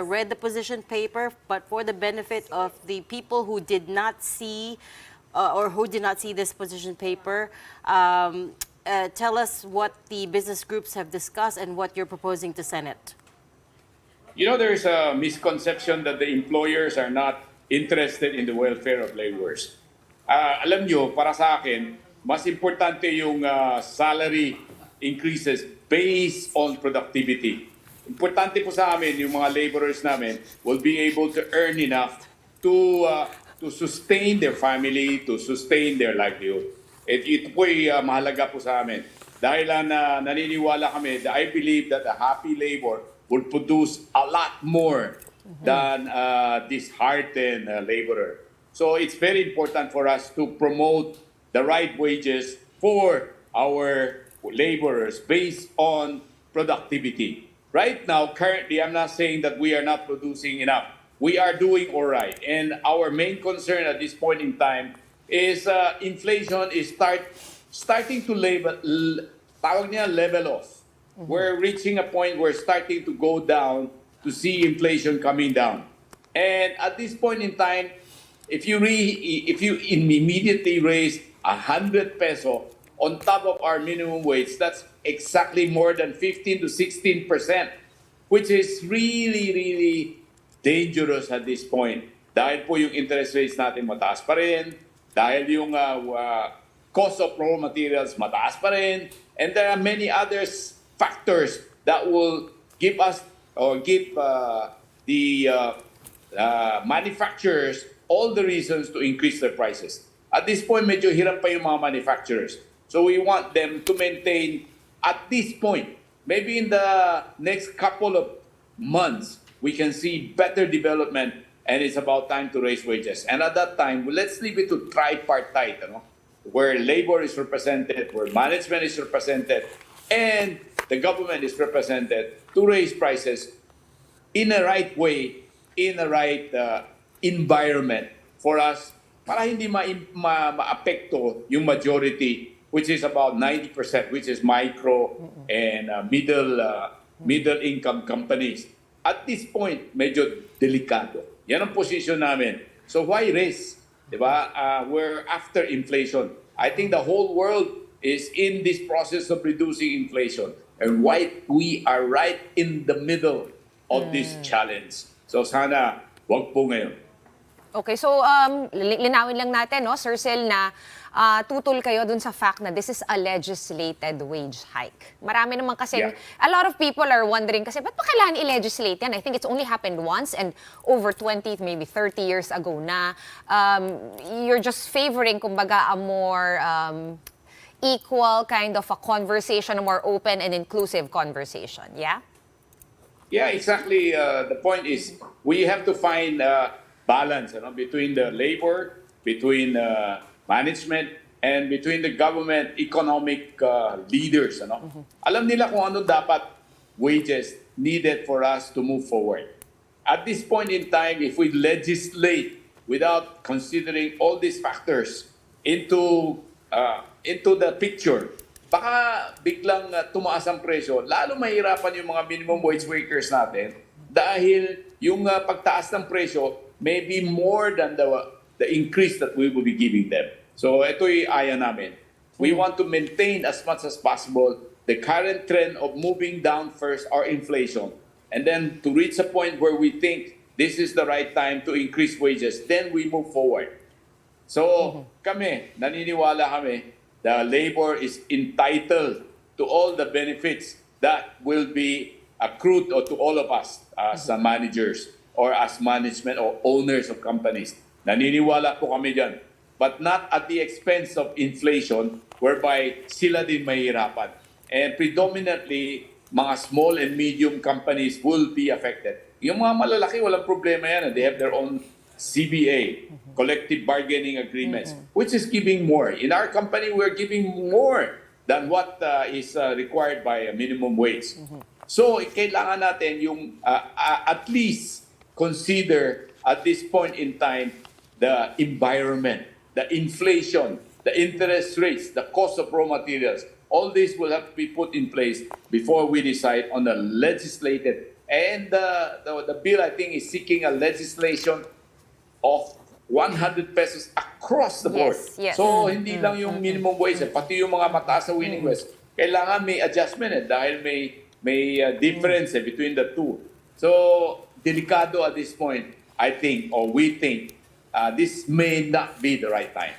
read the position paper, but for the benefit of the people who did not see or who did not see this position paper, tell us what the business groups have discussed and what you're proposing to Senate. You know, there's a misconception that the employers are not interested in the welfare of laborers. Alam nyo, para sa akin, mas importante yung salary increases based on productivity. Importante po sa amin, yung mga laborers namin will be able to earn enough to sustain their family, to sustain their livelihood. Ito po ay mahalaga po sa amin. Dahil naniniwala kami, I believe that a happy labor will produce a lot more than this hardened laborer. So it's very important for us to promote the right wages for our laborers based on productivity. Right now, currently, I'm not saying that we are not producing enough. We are doing all right. And our main concern at this point in time is inflation is starting to level off. We're reaching a point where starting to go down to see inflation coming down. And at this point in time, if you immediately raise 100 peso on top of our minimum wage, that's exactly more than 15 to 16%, which is really, really dangerous at this point. Dahil po yung interest rates natin mataas pa rin, dahil yung cost of raw materials mataas pa rin, and there are many other factors that will give us or give the manufacturers all the reasons to increase their prices. At this point, medyo hirap pa yung mga manufacturers. So we want them to maintain at this point, maybe in the next couple of months, we can see better development and it's about time to raise wages. And at that time, let's leave it to tripartite, where labor is represented, where management is represented, and the government is represented to raise prices in the right way, in the right environment for us, para hindi ma-apekto yung majority, which is about 90%, which is micro and middle income companies. At this point, medyo delikado. Yan ang position namin. So why raise? Diba? We're after inflation. I think the whole world is in this process of reducing inflation. And we are right in the middle of this challenge. So sana, wag po ngayon. Okay, so linawin lang natin, no, Sir Sil, na tutol kayo dun sa fact na this is a legislated wage hike. Marami naman kasi, a lot of people are wondering kasi, ba't pa kailangan i-legislate yan? I think it's only happened once and over 20, maybe 30 years ago na. You're just favoring, kumbaga, a more equal kind of a conversation, a more open and inclusive conversation, yeah? Yeah, exactly. The point is, we have to find balance between the labor, between management, and between the government economic leaders. Alam nila kung ano dapat wages needed for us to move forward. At this point in time, if we legislate without considering all these factors into the picture, baka biglang tumaas ang presyo, lalo mahirapan yung mga minimum wage workers natin dahil yung pagtaas ng presyo may be more than the increase that we will be giving them. So ito'y aya namin. We want to maintain as much as possible the current trend of moving down first our inflation, and then to reach a point where we think this is the right time to increase wages, then we move forward. So kami, naniniwala kami, the labor is entitled to all the benefits that will be accrued to all of us as managers or as management or owners of companies. Naniniwala po kami dyan. But not at the expense of inflation whereby sila din mahihirapan. And predominantly, mga small and medium companies will be affected. Yung mga malalaki, walang problema yan. They have their own CBA, collective bargaining agreements, which is giving more. In our company, we're giving more than what is required by a minimum wage. So, kailangan natin yung at least consider at this point in time the environment, the inflation, the interest rates, the cost of raw materials. All this will have to be put in place before we decide on the legislated And the bill, I think, is seeking a legislation of 100 pesos across the board. Yes, yes. So, hindi lang yung minimum wage, pati yung mga mataas sa winning wage, kailangan may adjustment dahil may difference between the two. So, delikado at this point, I think, or we think, this may not be the right time.